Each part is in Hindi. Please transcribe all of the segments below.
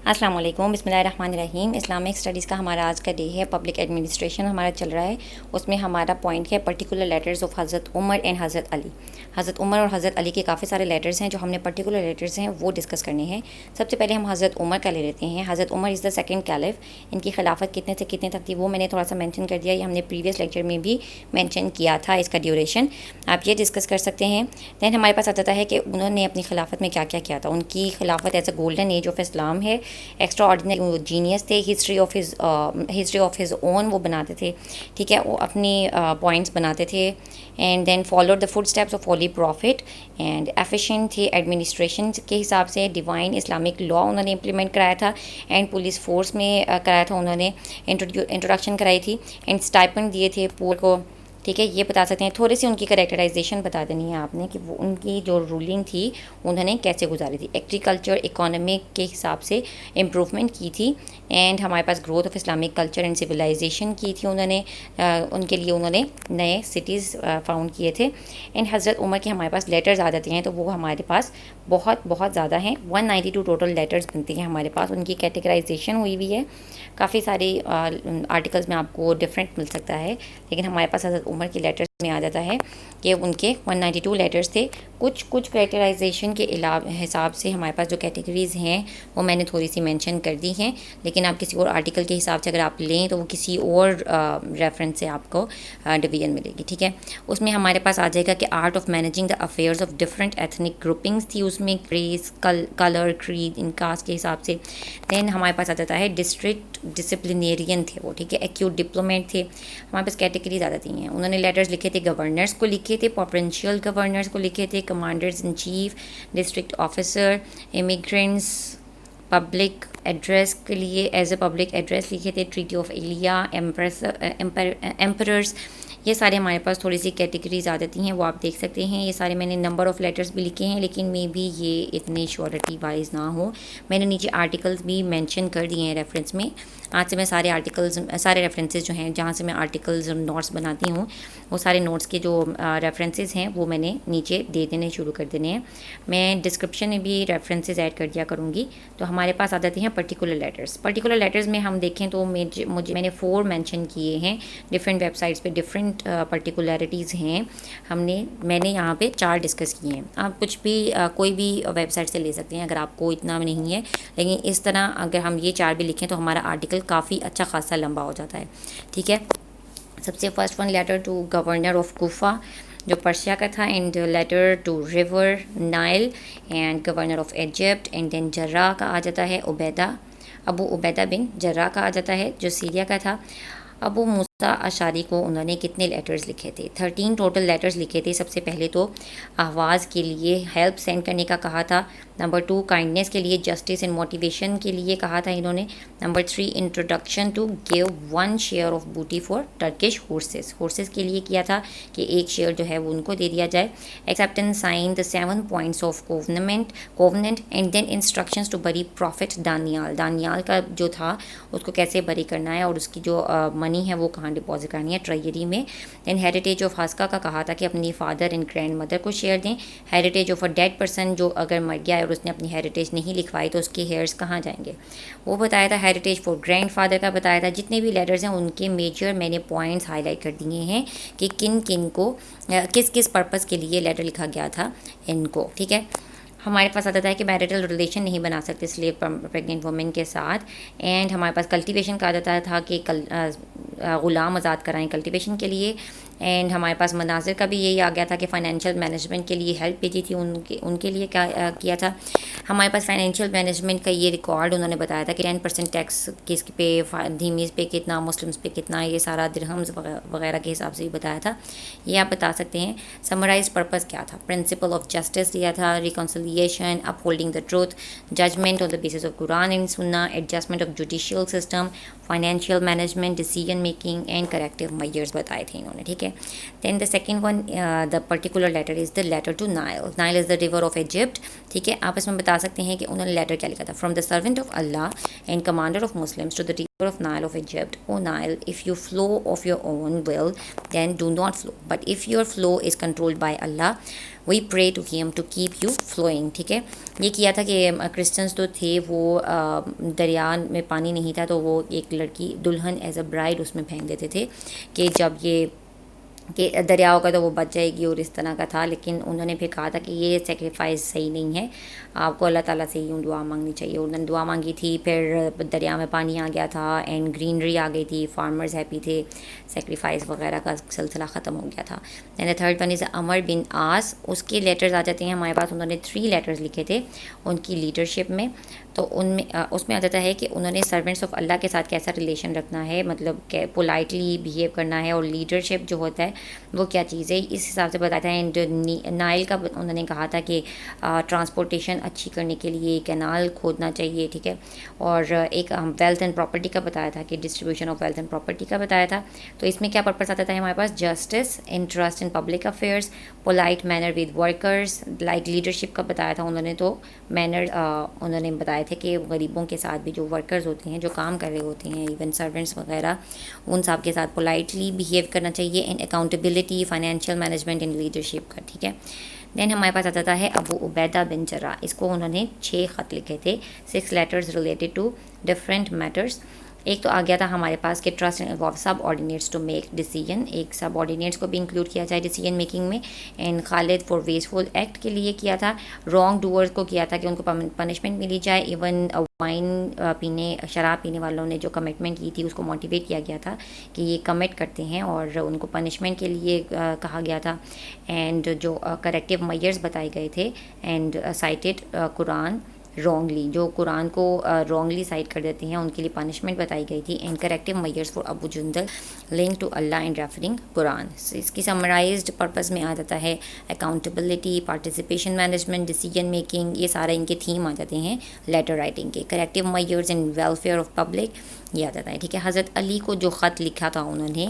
अस्सलाम वालेकुम, बिस्मिल्लाहिर्रहमानिर्रहीम। इस्लामिक स्टडीज़ का हमारा आज का डे है। पब्लिक एडमिनिस्ट्रेशन हमारा चल रहा है। उसमें हमारा पॉइंट है पर्टिकुलर लेटर्स ऑफ हज़रत उमर एंड हज़रत अली। हज़रत उमर और हज़रत अली के काफ़ी सारे लेटर्स हैं जो हमने पर्टिकुलर लेटर्स हैं वो डिस्कस करने हैं। सबसे पहले हम हज़रत उमर का ले लेते हैं। हज़रत Umar is the second caliph. इनकी खिलाफत कितने से कितने तक थी वो मैंने थोड़ा सा मेंशन कर दिया। ये हमने प्रीवियस लेक्चर में भी मेंशन किया था इसका ड्यूरेशन, आप ये डिस्कस कर सकते हैं। दैन हमारे पास आता है कि उन्होंने अपनी खिलाफत में क्या क्या किया था। उनकी खिलाफत as a golden age of Islam है। एक्स्ट्रा ऑर्डिनरी जीनियस थे। हिस्ट्री ऑफ हिज ओन वो बनाते थे, ठीक है। वो अपनी पॉइंट्स बनाते थे। And then followed the footsteps of holy prophet and efficient थे एडमिनिस्ट्रेशन के हिसाब से। डिवाइन इस्लामिक लॉ उन्होंने इम्प्लीमेंट कराया था एंड पुलिस फोर्स में कराया था उन्होंने। इंट्रोडक्शन कराई थी एंड स्टाइपेंड दिए थे पूर को, ठीक है। ये बता सकते हैं। थोड़ी सी उनकी करेक्टराइजेशन बता देनी है आपने कि वो उनकी जो रूलिंग थी उन्होंने कैसे गुजारी थी। एग्रीकल्चर इकोनॉमिक के हिसाब से इम्प्रूवमेंट की थी एंड हमारे पास growth of Islamic culture and civilization की थी उन्होंने। उनके लिए उन्होंने नए सिटीज़ फाउंड किए थे। एंड हज़रत उमर के हमारे पास लेटर्स आ जाते हैं तो वो हमारे पास बहुत बहुत ज़्यादा हैं। 192 टोटल लेटर्स बनते हैं हमारे पास। उनकी कैटेगराइजेशन हुई हुई है। काफ़ी सारे आर्टिकल्स में आपको डिफरेंट मिल सकता है, लेकिन हमारे पास हज़रत उमर के लेटर्स में आ जाता है कि उनके 192 लेटर्स थे। कुछ कैटेगराइजेशन के हिसाब से हमारे पास जो कैटेगरीज़ हैं वो मैंने थोड़ी सी मेंशन कर दी हैं, लेकिन आप किसी और आर्टिकल के हिसाब से अगर आप लें तो वो किसी और रेफरेंस से आपको डिवीजन मिलेगी, ठीक है। उसमें हमारे पास आ जाएगा कि art of managing the affairs of different ethnic groupings थी उसमें। रेस, कलर, क्रीड, इन कास्ट के हिसाब से। दैन हमारे पास आ जाता है डिस्ट्रिक्ट डिसिप्लिनेरियन थे वो, ठीक है। एक्यूट डिप्लोमेट थे। हमारे पास कैटेगरीज आ जाती हैं। उन्होंने लेटर्स लिखे थे, गवर्नर्स को लिखे थे, प्रोविंशियल गवर्नर्स को लिखे थे, commanders in chief, district officer, immigrants, public address के लिए एज ए पब्लिक एड्रेस लिखे थे, ट्रीटी ऑफ एलिया, एम्परर्स। ये सारे हमारे पास थोड़ी सी कैटेगरीज आ जाती हैं, वो आप देख सकते हैं। ये सारे मैंने नंबर ऑफ़ लेटर्स भी लिखे हैं, लेकिन मे बी ये इतने श्योरिटी वाइज ना हो। मैंने नीचे आर्टिकल्स भी मेंशन कर दिए हैं रेफरेंस में। आज से मैं सारे आर्टिकल्स, सारे रेफरेंसेस जो हैं जहाँ से मैं आर्टिकल्स नोट्स बनाती हूँ, वो सारे नोट्स के जो रेफरेंसेस हैं वो मैंने नीचे दे देने शुरू कर देने हैं। मैं डिस्क्रिप्शन में भी रेफरेंसेस ऐड कर दिया करूँगी। तो हमारे पास आ जाते हैं पर्टिकुलर लेटर्स। पर्टिकुलर लेटर्स में हम देखें तो मैंने 4 मेंशन किए हैं। डिफरेंट वेबसाइट्स पे डिफरेंट पर्टिकुलरिटीज़ हैं। मैंने यहाँ पे 4 डिस्कस किए हैं। आप कुछ भी कोई भी वेबसाइट से ले सकते हैं अगर आपको इतना नहीं है, लेकिन इस तरह अगर हम ये 4 भी लिखें तो हमारा आर्टिकल काफ़ी अच्छा खासा लंबा हो जाता है, ठीक है। सबसे first one, letter to governor of Kufa जो पर्शिया का था, and letter to river Nile and governor of Egypt. And then जर्रा का आ जाता है अबू उबैदा बिन जर्रा का आ जाता है जो सीरिया का था। अबू मूसा अशारी को उन्होंने कितने लेटर्स लिखे थे? 13 टोटल लेटर्स लिखे थे। सबसे पहले तो आवाज़ के लिए हेल्प सेंड करने का कहा था। नंबर 2, काइंडनेस के लिए, जस्टिस एंड मोटिवेशन के लिए कहा था इन्होंने। Number 3, introduction to give 1 share of booty for Turkish horses के लिए किया था कि 1 शेयर जो है वो उनको दे दिया जाए। Acceptance sign the 7 points of covenant and then instructions to bury prophet Daniyal का जो था उसको कैसे बरी करना है और उसकी जो मनी है वो कहाँ डिपॉजिट करनी है, ट्रेजरी में। देन हेरिटेज ऑफ हस्का का कहा था कि अपनी फादर एंड ग्रैंड मदर को शेयर दें। Heritage of a dead person, जो अगर मर गया है और उसने अपनी हेरिटेज नहीं लिखवाई तो उसके हेयर्स कहाँ जाएंगे, वो बताया था। हेरिटेज फॉर ग्रैंड फादर का बताया था। जितने भी लेटर्स हैं उनके मेजर मैंने पॉइंट्स हाईलाइट कर दिए हैं कि किन किन को किस किस पर्पज़ के लिए लेटर लिखा गया था इनको, ठीक है। हमारे पास आता है कि मैरिटल रिलेशन नहीं बना सकते स्लेव प्रेग्नेंट वुमेन के साथ। एंड हमारे पास कल्टीवेशन का जाता था कि ग़ुलाम आज़ाद कराएं कल्टीवेशन के लिए। एंड हमारे पास मनाजिर का भी यही आ गया था कि फ़ाइनेंशियल मैनेजमेंट के लिए हेल्प भेजी थी उनके लिए क्या किया था। हमारे पास फाइनेंशियल मैनेजमेंट का ये रिकॉर्ड उन्होंने बताया था कि 10% टैक्स किस पे, धीमीज़ पे कितना, मुस्लिम्स पे कितना, ये सारा दिरहम्स वगैरह के हिसाब से भी बताया था। ये आप बता सकते हैं। समराइज पर्पज़ क्या था? प्रिंसिपल ऑफ जस्टिस दिया था, reconciliation, upholding the truth, judgment on the basis of Quran and सुन्ना, adjustment of judicial system, financial management, decision making and corrective measures बताए थे इन्होंने, ठीक है। है। Then the second one, the particular letter is the letter to Nile. Nile is the river of Egypt, ठीक है। आप इसमें बता सकते हैं कि उन्होंने लेटर क्या लिखा था। From the servant of Allah and commander of Muslims to the river of Nile of Egypt. O Nile, if you flow of your own will, then do not flow. But if your flow is controlled by Allah, we pray to him to keep you flowing, ठीक है। ये किया था कि क्रिश्चियंस तो थे वो दरिया में पानी नहीं था तो वो एक लड़की दुल्हन एज अ ब्राइड उसमें फेंक देते थे कि जब ये कि दरिया होगा तो वो बच जाएगी और इस तरह का था। लेकिन उन्होंने फिर कहा था कि ये सेक्रीफाइस सही नहीं है, आपको अल्लाह ताला से यूँ दुआ मांगनी चाहिए। उन्होंने दुआ मांगी थी, फिर दरिया में पानी आ गया था एंड ग्रीनरी आ गई थी, फार्मर्स हैप्पी थे, सेक्रीफाइस वगैरह का सिलसिला ख़त्म हो गया था। And the third one is Amr bin Aas. उसके लेटर्स आ जाते हैं हमारे पास। उन्होंने 3 लेटर्स लिखे थे उनकी लीडरशिप में। तो उनमें उसमें आ जाता है कि उन्होंने सर्वेंट्स ऑफ अल्लाह के साथ कैसा रिलेशन रखना है, मतलब पोलाइटली बिहेव करना है, और लीडरशिप जो होता है वो क्या चीज़ है, इस हिसाब से बताया था। एंड नाइल का उन्होंने कहा था कि ट्रांसपोर्टेशन अच्छी करने के लिए कैनाल खोदना चाहिए, ठीक है। और एक वेल्थ एंड प्रॉपर्टी का बताया था कि distribution of wealth and property का बताया था। तो इसमें क्या पर्पस आता था हमारे पास, justice, interest in public affairs, polite manner with workers, like leadership का बताया था उन्होंने। तो मैनर उन्होंने बताया थे कि गरीबों के साथ भी जो वर्कर्स होते हैं, जो काम कर रहे होते हैं, इवन सर्वेंट्स वगैरह, उन सब के साथ पोलाइटली बिहेव करना चाहिए। And accountability, financial management and leadership का, ठीक है। देन हमारे पास आ जाता है अबू उबैदा बिन जर्राह। इसको उन्होंने 6 ख़त लिखे थे, 6 letters related to different matters. एक तो आ गया था हमारे पास कि trust involve subordinates to make decision, एक सब ऑर्डिनेट्स को भी इंक्लूड किया जाए डिसीजन मेकिंग में। And Khalid for wasteful act के लिए किया था, रॉन्ग डूअर्स को किया था कि उनको पनिशमेंट मिली जाए। इवन वाइन शराब पीने वालों ने जो कमिटमेंट की थी उसको मोटिवेट किया गया था कि ये कमिट करते हैं और उनको पनिशमेंट के लिए कहा गया था। एंड जो करेक्टिव मेजर्स बताए गए थे, एंड साइटेड कुरान रॉन्गली, जो कुरान को रॉन्गली साइड कर देते हैं उनके लिए पनिशमेंट बताई गई थी। And corrective measures for Abu Jundal link to Allah and referring Quran. इसकी समराइज्ड पर्पस में आ जाता है accountability, participation management, decision making, ये सारे इनके थीम आ जाते हैं लेटर राइटिंग के। Corrective measures and welfare of public ये आ जाता है, ठीक है। हज़रत अली को जो ख़त लिखा था उन्होंने,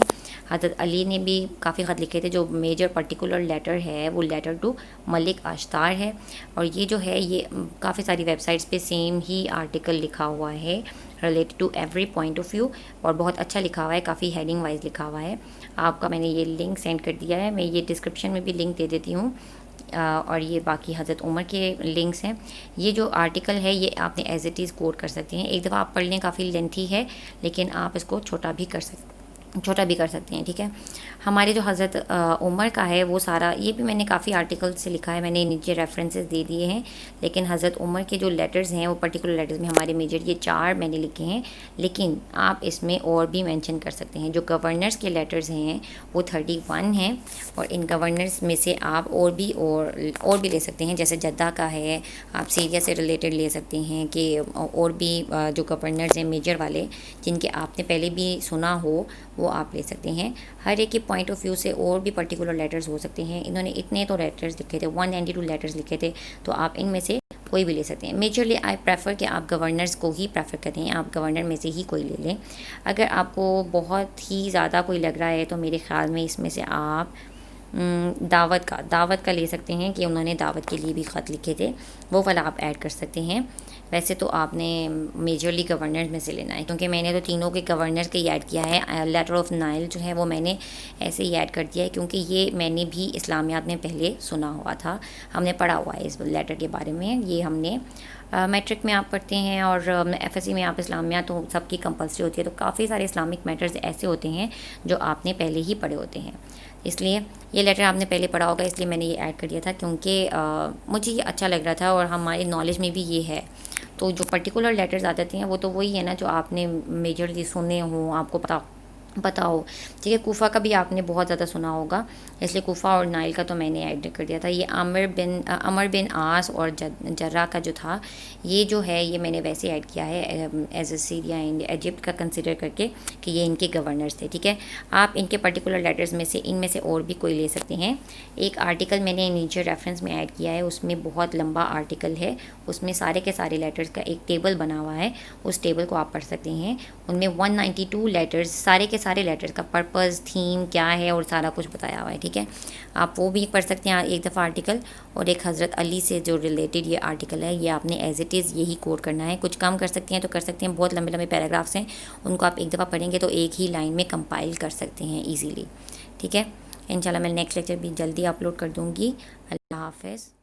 हज़रत अली ने भी काफ़ी ख़त लिखे थे। जो मेजर पर्टिकुलर लेटर है वो लेटर टू मलिक अश्तार है। और ये जो है ये काफ़ी सारी वेबसाइट्स पे सेम ही आर्टिकल लिखा हुआ है related to every point of view, और बहुत अच्छा लिखा हुआ है, काफ़ी हेडिंग वाइज लिखा हुआ है। आपका मैंने ये लिंक सेंड कर दिया है, मैं ये डिस्क्रिप्शन में भी लिंक दे देती हूँ। और ये बाकी हज़रत उमर के लिंक्स हैं। ये जो आर्टिकल है ये आपने एज इट इज़ कोट कर सकते हैं, एक दफ़ा आप पढ़ लें, काफ़ी लेंथी है लेकिन आप इसको छोटा भी कर सकते हैं, ठीक है। हमारे जो हज़रत उमर का है वो सारा, ये भी मैंने काफ़ी आर्टिकल से लिखा है, मैंने नीचे रेफरेंसेस दे दिए हैं। लेकिन हज़रत उमर के जो लेटर्स हैं वो पर्टिकुलर लेटर्स में हमारे मेजर ये 4 मैंने लिखे हैं, लेकिन आप इसमें और भी मेंशन कर सकते हैं। जो गवर्नर्स के लेटर्स हैं वो 31 हैं, और इन गवर्नर्स में से आप और भी ले सकते हैं। जैसे जद्दा का है, आप सीरिया से रिलेटेड ले सकते हैं कि और भी जो गवर्नर्स हैं मेजर वाले, जिनके आपने पहले भी सुना हो, वो आप ले सकते हैं। हर एक के पॉइंट ऑफ व्यू से और भी पर्टिकुलर लेटर्स हो सकते हैं। इन्होंने इतने तो लेटर्स लिखे थे, 192 लेटर्स लिखे थे, तो आप इनमें से कोई भी ले सकते हैं। मेजरली आई प्रेफर कि आप गवर्नर्स को ही प्रेफर करें, आप गवर्नर में से ही कोई ले लें। अगर आपको बहुत ही ज़्यादा कोई लग रहा है तो मेरे ख़्याल में इसमें से आप दावत का ले सकते हैं कि उन्होंने दावत के लिए भी ख़त लिखे थे, वो वाला आप ऐड कर सकते हैं। वैसे तो आपने मेजरली गवर्नर में से लेना है, क्योंकि मैंने तो तीनों के गवर्नर के ऐड किया है। लेटर ऑफ नाइल जो है वो मैंने ऐसे ही ऐड कर दिया है, क्योंकि ये मैंने भी इस्लामियात में पहले सुना हुआ था, हमने पढ़ा हुआ है इस लेटर के बारे में। ये हमने मैट्रिक में आप पढ़ते हैं और एफएससी में आप इस्लामियात तो सबकी कंपल्सरी होती है। तो काफ़ी सारे इस्लामिक मैटर्स ऐसे होते हैं जो आपने पहले ही पढ़े होते हैं, इसलिए ये लेटर आपने पहले पढ़ा होगा, इसलिए मैंने ये ऐड कर दिया था, क्योंकि मुझे ये अच्छा लग रहा था और हमारी नॉलेज में भी ये है। तो जो पर्टिकुलर लेटर्स आ जाते हैं वो तो वही है ना जो आपने मेजरली सुने हों, आपको पता हो, ठीक है। कूफा का भी आपने बहुत ज़्यादा सुना होगा, इसलिए कोफा और नाइल का तो मैंने ऐड कर दिया था। ये अमर बिन आस और जर्रा का जो था, ये जो है ये मैंने वैसे ऐड किया है as a Syria and Egypt का कंसिडर करके कि ये इनके गवर्नर्स थे, ठीक है। आप इनके पर्टिकुलर लेटर्स में से इनमें से और भी कोई ले सकते हैं। एक आर्टिकल मैंने नीचे रेफरेंस में ऐड किया है, उसमें बहुत लंबा आर्टिकल है, उसमें सारे के सारे लेटर्स का एक टेबल बना हुआ है, उस टेबल को आप पढ़ सकते हैं। उनमें 192 लेटर्स, सारे के सारे लेटर्स का पर्पस, थीम क्या है और सारा कुछ बताया हुआ है, ठीक है। आप वो भी पढ़ सकते हैं एक दफ़ा आर्टिकल। और एक हज़रत अली से जो रिलेटेड ये आर्टिकल है, ये आपने एज इट इज़ यही कोट करना है। कुछ काम कर सकते हैं तो कर सकते हैं, बहुत लंबे लंबे पैराग्राफ्स हैं, उनको आप एक दफ़ा पढ़ेंगे तो एक ही लाइन में कंपाइल कर सकते हैं ईजीली, ठीक है। इंशाल्लाह मैं नेक्स्ट लेक्चर भी जल्दी अपलोड कर दूँगी। अल्लाह हाफ़िज़।